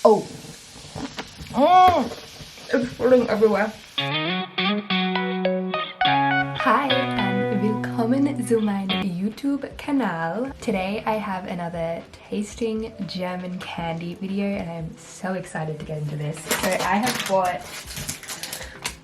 Oh, it's falling everywhere. Hi and willkommen zu meinem YouTube-Kanal. Today I have another tasting German candy video and I'm so excited to get into this. So I have bought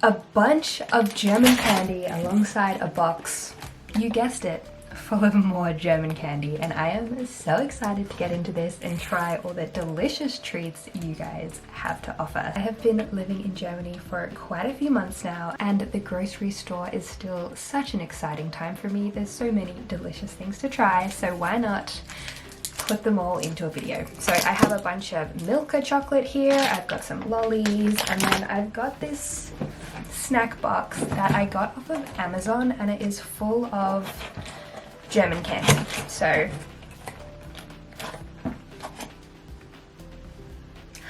a bunch of German candy alongside a box, you guessed it, full of more German candy, and I am so excited to get into this and try all the delicious treats you guys have to offer. I have been living in Germany for quite a few months now and the grocery store is still such an exciting time for me. There's so many delicious things to try, so why not put them all into a video. So I have a bunch of Milka chocolate here, I've got some lollies, and then I've got this snack box that I got off of Amazon and it is full of German candy. So,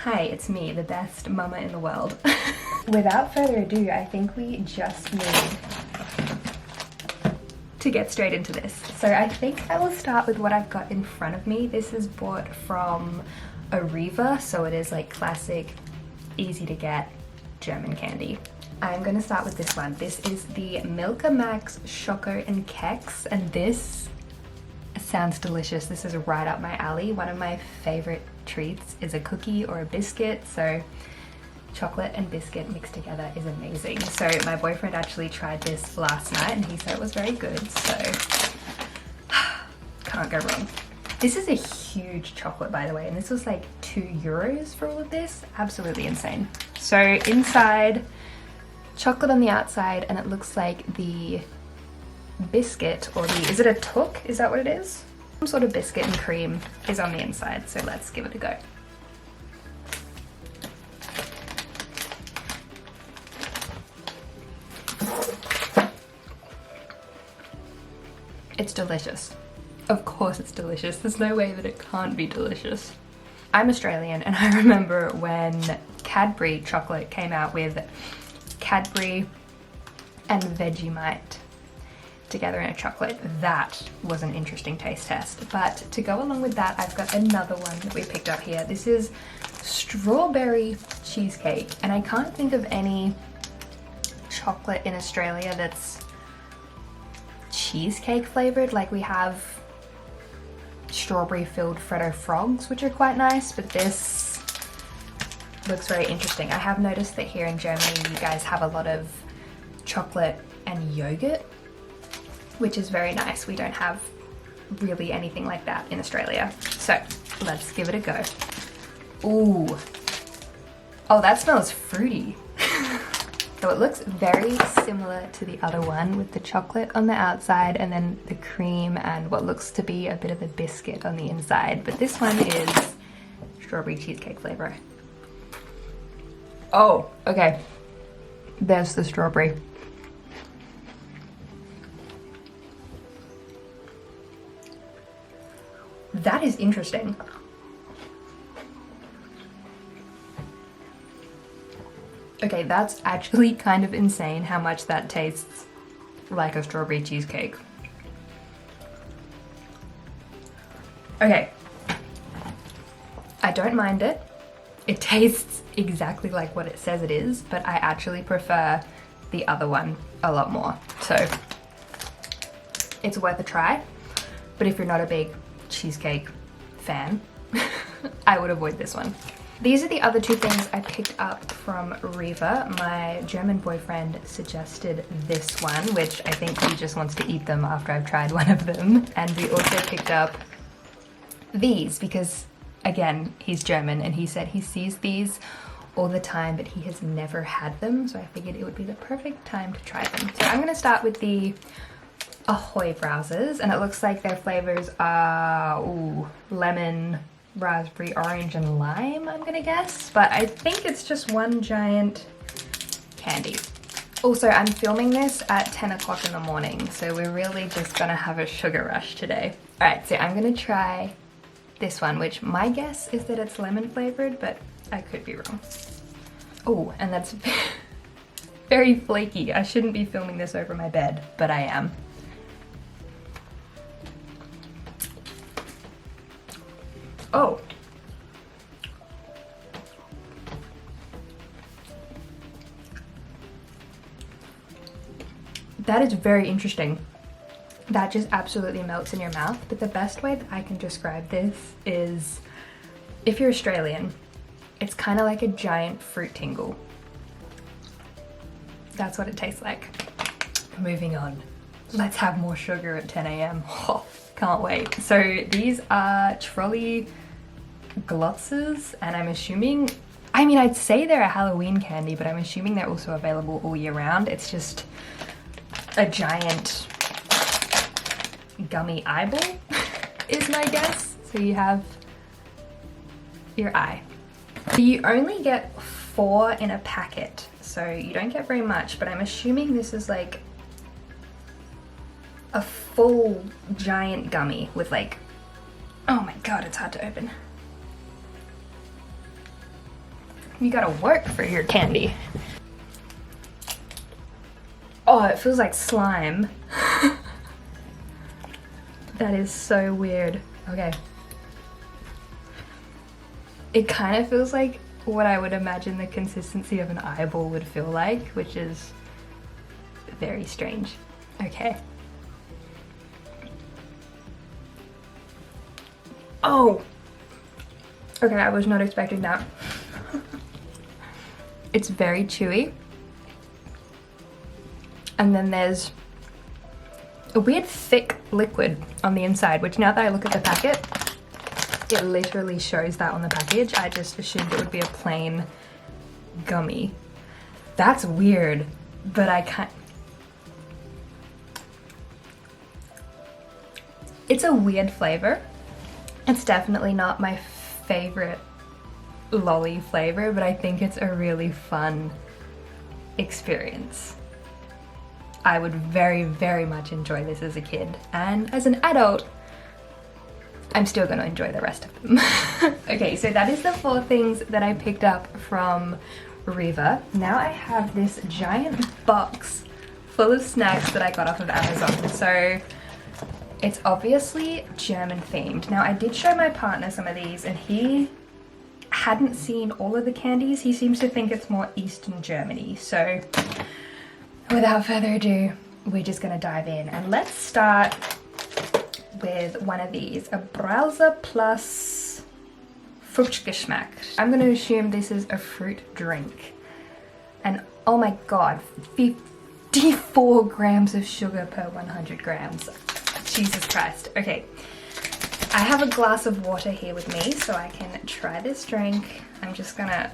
hi, it's me, the best mama in the world. Without further ado, I think we just need to get straight into this. So I think I will start with what I've got in front of me. This is bought from Arriva, so it is like classic, easy to get German candy. I'm gonna start with this one. This is the Milka Max Schoko and Keks, and this sounds delicious. This is right up my alley. One of my favorite treats is a cookie or a biscuit, so chocolate and biscuit mixed together is amazing. So my boyfriend actually tried this last night and he said it was very good, so can't go wrong. This is a huge chocolate, by the way, and this was like €2 for all of this. Absolutely insane. So inside, chocolate on the outside, and it looks like the biscuit, or the, is it a took? Is that what it is? Some sort of biscuit and cream is on the inside, so let's give it a go. It's delicious. Of course it's delicious. There's no way that it can't be delicious. I'm Australian and I remember when Cadbury chocolate came out with Cadbury and Vegemite together in a chocolate. That was an interesting taste test. But to go along with that, I've got another one that we picked up here. This is strawberry cheesecake, and I can't think of any chocolate in Australia that's cheesecake flavored. Like we have strawberry filled Freddo Frogs, which are quite nice, but this looks very interesting. I have noticed that here in Germany you guys have a lot of chocolate and yogurt, which is very nice. We don't have really anything like that in Australia. So let's give it a go. Ooh. Oh, that smells fruity. So it looks very similar to the other one with the chocolate on the outside and then the cream and what looks to be a bit of a biscuit on the inside. But this one is strawberry cheesecake flavor. Oh, okay. There's the strawberry. That is interesting. Okay, that's actually kind of insane how much that tastes like a strawberry cheesecake. Okay, I don't mind it. It tastes exactly like what it says it is, but I actually prefer the other one a lot more. So it's worth a try, but if you're not a big cheesecake fan, I would avoid this one. These are the other two things I picked up from Riva. My German boyfriend suggested this one, which I think he just wants to eat them after I've tried one of them. And we also picked up these because, again, he's German and he said he sees these all the time, but he has never had them. So I figured it would be the perfect time to try them. So I'm gonna start with the Ahoy Browsers, and it looks like their flavors are lemon, raspberry, orange, and lime, I'm gonna guess, but I think it's just one giant candy. Also, I'm filming this at 10 o'clock in the morning, so we're really just gonna have a sugar rush today. Alright, so I'm gonna try this one, which my guess is that it's lemon flavored, but I could be wrong. Oh, and that's very flaky. I shouldn't be filming this over my bed, but I am. Oh. That is very interesting. That just absolutely melts in your mouth. But the best way that I can describe this is, if you're Australian, it's kind of like a giant fruit tingle. That's what it tastes like. Moving on. Let's have more sugar at 10 a.m. Oh, can't wait. So these are Trolley Glotzes, and I'm assuming, I mean, I'd say they're a Halloween candy, but I'm assuming they're also available all year round. It's just a giant gummy eyeball is my guess. So you have your eye. You only get 4 in a packet, so you don't get very much, but I'm assuming this is like a full giant gummy with like, oh my god, it's hard to open. You gotta work for your candy. Oh, it feels like slime. That is so weird. Okay. It kind of feels like what I would imagine the consistency of an eyeball would feel like, which is very strange. Okay. Oh! Okay, I was not expecting that. It's very chewy. And then there's a weird thick liquid on the inside, which now that I look at the packet, it literally shows that on the package. I just assumed it would be a plain gummy. That's weird, but I can't. It's a weird flavor. It's definitely not my favorite lolly flavor, but I think it's a really fun experience. I would very, very much enjoy this as a kid, and as an adult, I'm still going to enjoy the rest of them. Okay, so that is the 4 things that I picked up from Riva. Now I have this giant box full of snacks that I got off of Amazon. So it's obviously German themed. Now I did show my partner some of these and he hadn't seen all of the candies. He seems to think it's more Eastern Germany. So without further ado, we're just gonna dive in, and let's start with one of these, a Brause Plus Fruchtgeschmack. I'm gonna assume this is a fruit drink. And oh my god, 54 grams of sugar per 100 grams. Jesus Christ. Okay, I have a glass of water here with me so I can try this drink. I'm just gonna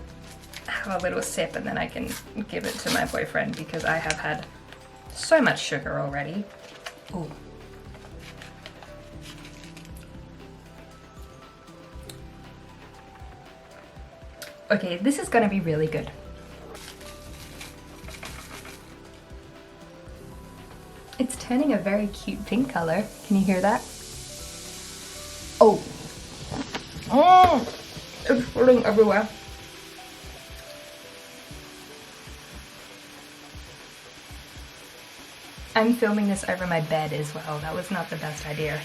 have a little sip and then I can give it to my boyfriend because I have had so much sugar already. Ooh. Okay, this is gonna be really good. It's turning a very cute pink color. Can you hear that? Oh. It's falling everywhere. I'm filming this over my bed as well. That was not the best idea.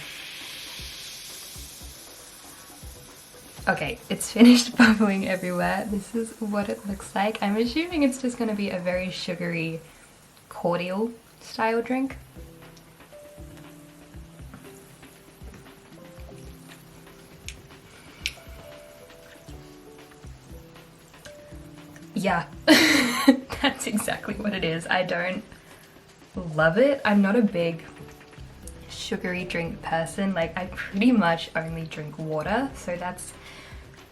Okay, it's finished bubbling everywhere. This is what it looks like. I'm assuming it's just going to be a very sugary, cordial style drink. Yeah, that's exactly what it is. I don't love it. I'm not a big sugary drink person. Like, I pretty much only drink water, so that's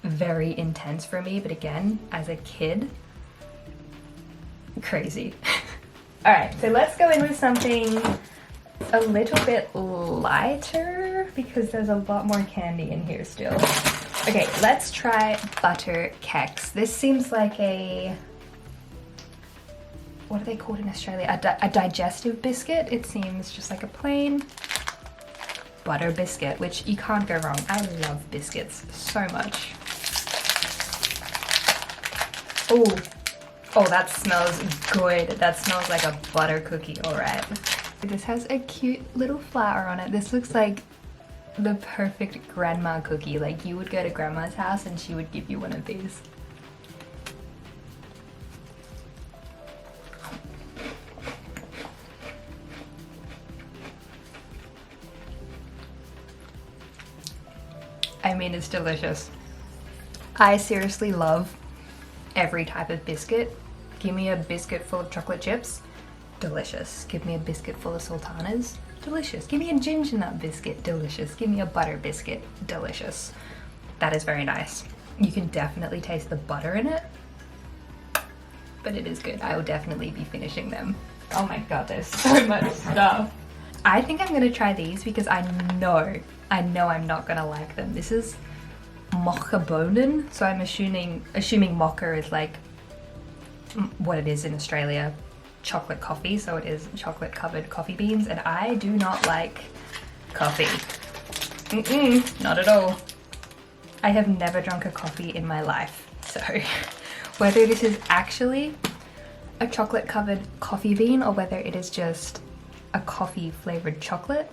very intense for me. But again, as a kid, crazy. All right, so let's go in with something a little bit lighter because there's a lot more candy in here still. Okay, let's try Butter Keks. This seems like a, what are they called in Australia? A digestive biscuit. It seems just like a plain butter biscuit, which you can't go wrong. I love biscuits so much. Oh, that smells good. That smells like a butter cookie, all right. This has a cute little flower on it. This looks like the perfect grandma cookie. Like, you would go to grandma's house and she would give you one of these. mean, it's delicious. I seriously love every type of biscuit. Give me a biscuit full of chocolate chips, delicious. Give me a biscuit full of sultanas, delicious. Give me a ginger nut biscuit, delicious. Give me a butter biscuit, delicious. That is very nice. You can definitely taste the butter in it, but it is good. I will definitely be finishing them. Oh my god, there's so much stuff. I think I'm gonna try these because I know I'm not gonna like them. This is mocha bonen, so I'm assuming mocha is like what it is in Australia, chocolate coffee, so it is chocolate covered coffee beans, and I do not like coffee. Not at all. I have never drunk a coffee in my life, so whether this is actually a chocolate covered coffee bean or whether it is just a coffee flavored chocolate,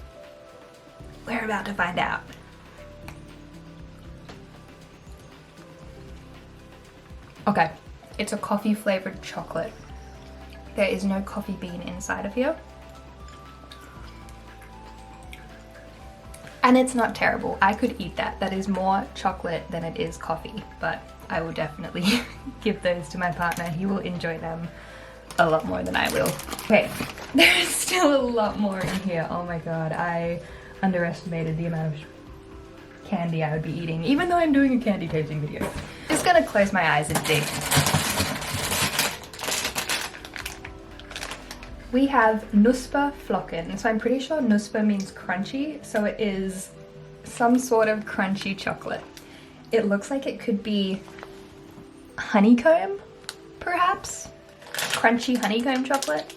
we're about to find out. Okay, it's a coffee flavored chocolate. There is no coffee bean inside of here. And it's not terrible. I could eat that. That is more chocolate than it is coffee, but I will definitely give those to my partner. He will enjoy them a lot more than I will. Okay, there's still a lot more in here. Oh my god, I underestimated the amount of candy I would be eating, even though I'm doing a candy tasting video. Just gonna close my eyes and see. We have Nuspa Flocken. So I'm pretty sure Nuspa means crunchy, so it is some sort of crunchy chocolate. It looks like it could be honeycomb, perhaps? Crunchy honeycomb chocolate?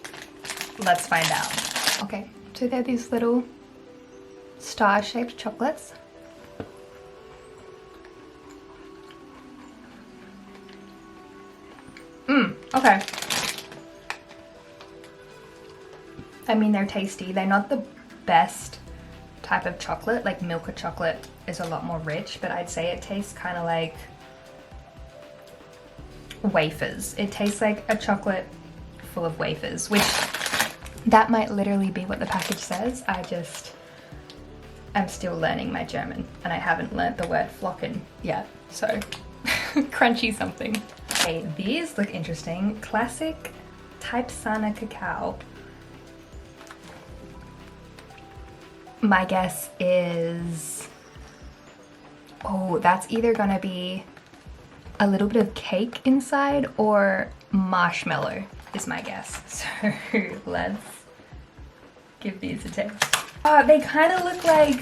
Let's find out. Okay, so they're these little star-shaped chocolates. Okay. I mean, they're tasty. They're not the best type of chocolate. Like Milka chocolate is a lot more rich, but I'd say it tastes kind of like wafers. It tastes like a chocolate full of wafers, which that might literally be what the package says. I'm still learning my German and I haven't learnt the word flocken yet, so crunchy something. Okay, these look interesting. Classic Type Sana cacao. My guess is, oh, that's either gonna be a little bit of cake inside or marshmallow is my guess. So let's give these a taste. Oh, they kind of look like,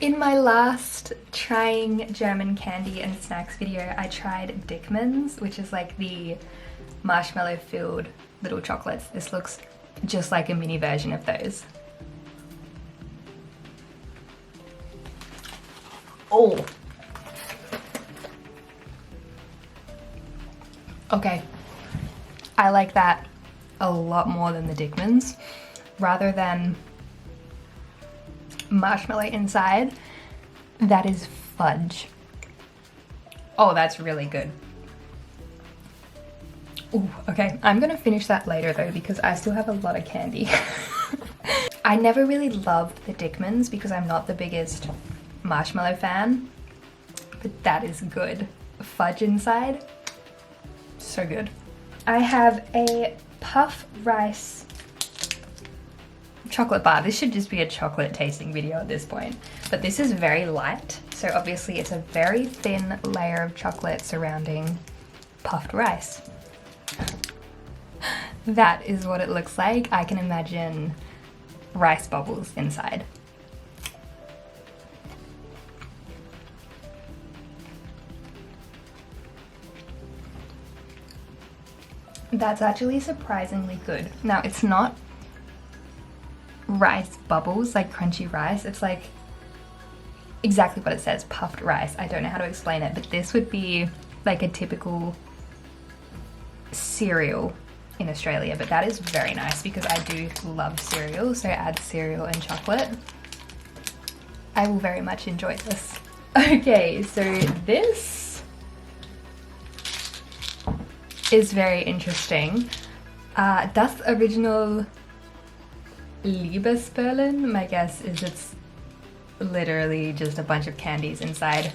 in my last trying German candy and snacks video, I tried Dickmann's, which is like the marshmallow filled little chocolates. This looks just like a mini version of those. Oh. Okay. I like that a lot more than the Dickmann's. Rather than marshmallow inside, that is fudge. Oh, that's really good. Ooh, okay, I'm gonna finish that later though because I still have a lot of candy. I never really loved the Dickmann's because I'm not the biggest marshmallow fan, but that is good. Fudge inside, so good. I have a puff rice chocolate bar. This should just be a chocolate tasting video at this point, but this is very light, so obviously it's a very thin layer of chocolate surrounding puffed rice. That is what it looks like. I can imagine rice bubbles inside. That's actually surprisingly good. Now, it's not rice bubbles, like crunchy rice. It's like exactly what it says, puffed rice. I don't know how to explain it, but this would be like a typical cereal in Australia, but that is very nice because I do love cereal, so add cereal and chocolate. I will very much enjoy this. Okay, so this is very interesting. Das Original Liebesperlen, my guess is it's literally just a bunch of candies inside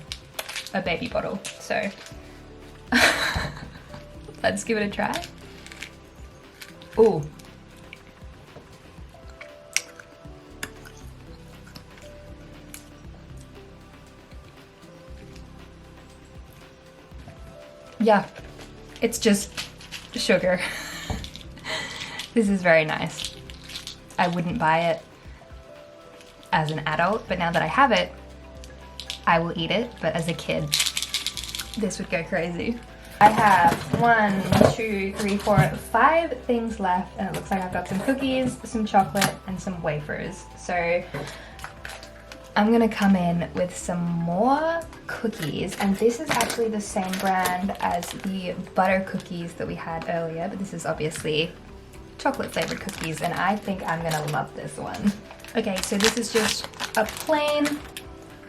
a baby bottle. So let's give it a try. Ooh. Yeah, it's just sugar. This is very nice. I wouldn't buy it as an adult, but now that I have it, I will eat it. But as a kid, this would go crazy. I have 1, 2, 3, 4, 5 things left, and it looks like I've got some cookies, some chocolate, and some wafers. So I'm gonna come in with some more cookies, and this is actually the same brand as the butter cookies that we had earlier, but this is obviously chocolate flavored cookies, and I think I'm gonna love this one. Okay, so this is just a plain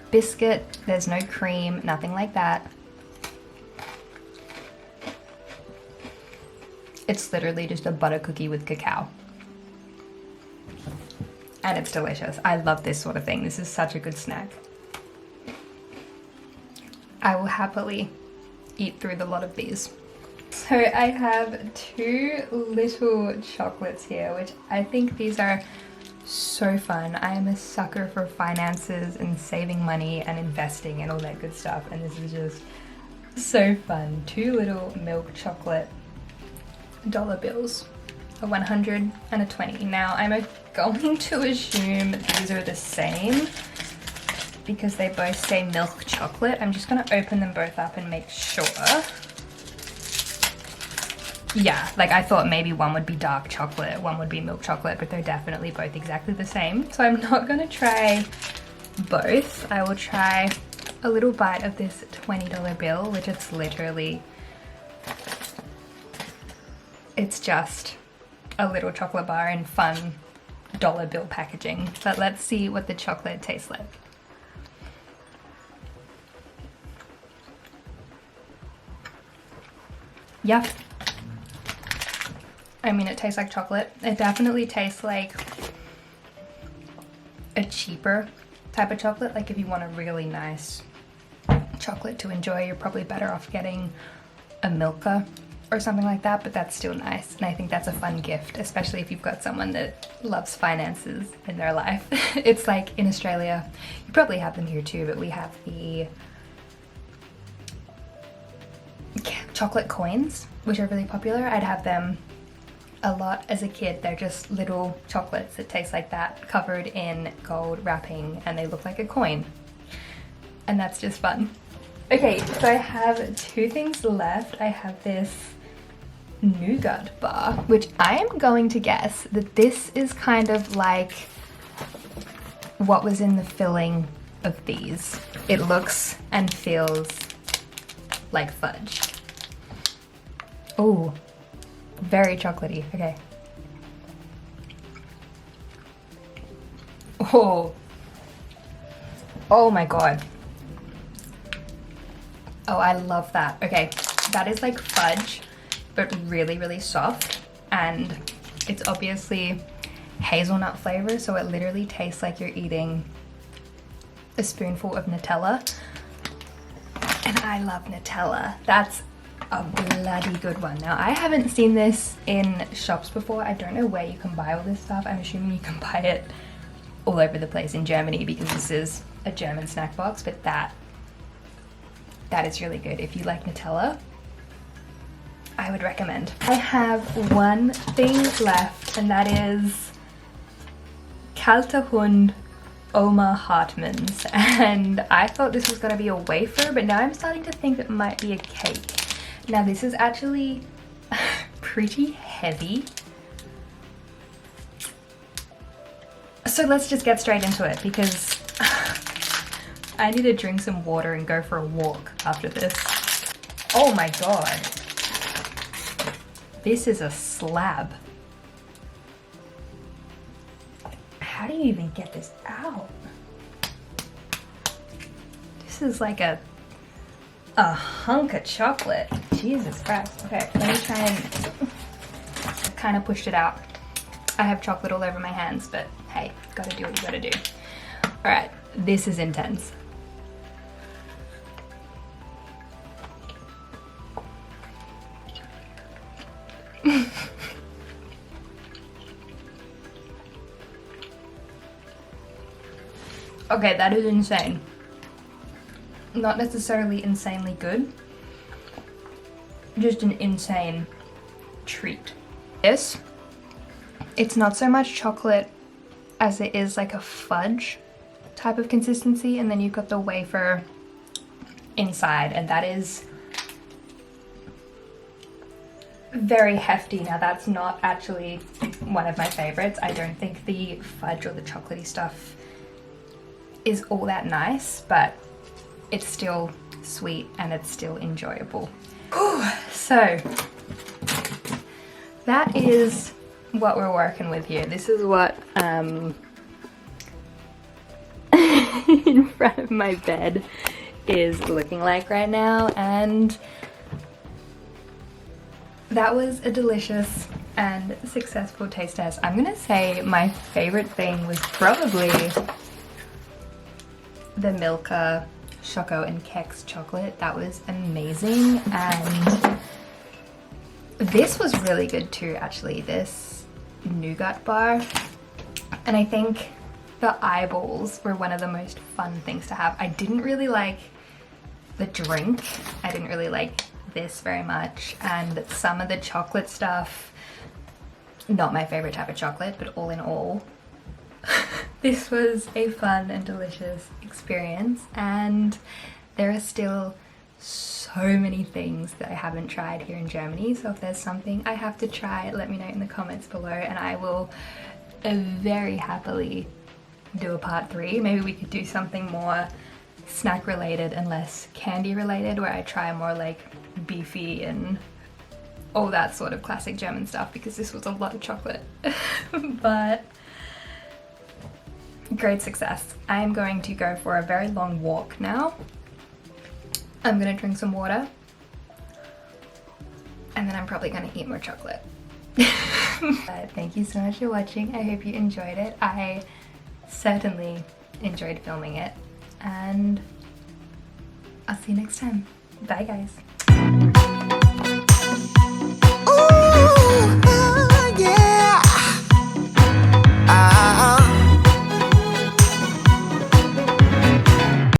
biscuit. There's no cream, nothing like that. It's literally just a butter cookie with cacao. And it's delicious. I love this sort of thing. This is such a good snack. I will happily eat through the lot of these. So I have 2 little chocolates here, which I think these are so fun. I am a sucker for finances and saving money and investing and all that good stuff, and this is just so fun. 2 little milk chocolate dollar bills, a 100 and a 20. Now I'm going to assume these are the same because they both say milk chocolate. I'm just gonna open them both up and make sure. Yeah, like I thought maybe one would be dark chocolate, one would be milk chocolate, but they're definitely both exactly the same. So I'm not gonna try both. I will try a little bite of this $20 bill, which it's literally, it's just a little chocolate bar in fun dollar bill packaging. But let's see what the chocolate tastes like. Yep. I mean, it tastes like chocolate. It definitely tastes like a cheaper type of chocolate. Like if you want a really nice chocolate to enjoy, you're probably better off getting a Milka or something like that, but that's still nice. And I think that's a fun gift, especially if you've got someone that loves finances in their life. It's like in Australia, you probably have them here too, but we have the chocolate coins, which are really popular. I'd have them a lot as a kid. They're just little chocolates that taste like that, covered in gold wrapping, and they look like a coin. And that's just fun. Okay, so I have 2 things left. I have this nougat bar, which I am going to guess that this is kind of like what was in the filling of these. It looks and feels like fudge. Oh, very chocolatey. Okay. Oh. Oh my god. Oh, I love that. Okay, that is like fudge, but really, really soft. And it's obviously hazelnut flavor, so it literally tastes like you're eating a spoonful of Nutella. And I love Nutella. That's a bloody good one. Now, I haven't seen this in shops before. I don't know where you can buy all this stuff. I'm assuming you can buy it all over the place in Germany because this is a German snack box, but that is really good. If you like Nutella, I would recommend. I have 1 thing left, and that is Kalte Hund Oma Hartmann's. And I thought this was gonna be a wafer, but now I'm starting to think it might be a cake. Now this is actually pretty heavy. So let's just get straight into it because I need to drink some water and go for a walk after this. Oh my god. This is a slab. How do you even get this out? This is like a hunk of chocolate. Jesus Christ. Okay, let me try and kind of pushed it out. I have chocolate all over my hands, but hey, gotta do what you gotta do. All right, This is intense. Okay, that is insane. Not necessarily insanely good, just an insane treat. This, it's not so much chocolate as it is like a fudge type of consistency, and then you've got the wafer inside, and that is very hefty. Now that's not actually one of my favorites. I don't think the fudge or the chocolatey stuff is all that nice, but it's still sweet and it's still enjoyable. Whew. So that is what we're working with here. This is what in front of my bed is looking like right now, and that was a delicious and successful taste test. I'm gonna say my favorite thing was probably the Milka Choco and Keks chocolate. That was amazing, and this was really good too, actually, this nougat bar. And I think the eyeballs were one of the most fun things to have. I didn't really like the drink. I didn't really like this very much, and some of the chocolate stuff, not my favorite type of chocolate, but all in all, this was a fun and delicious experience, and there are still so many things that I haven't tried here in Germany. So if there's something I have to try, let me know in the comments below, and I will very happily do a part 3. Maybe we could do something more snack related and less candy related, where I try more like beefy and all that sort of classic German stuff, because this was a lot of chocolate. But great success. I am going to go for a very long walk now. I'm gonna drink some water, and then I'm probably gonna eat more chocolate. Thank you so much for watching. I hope you enjoyed it. I certainly enjoyed filming it, and I'll see you next time. Bye guys.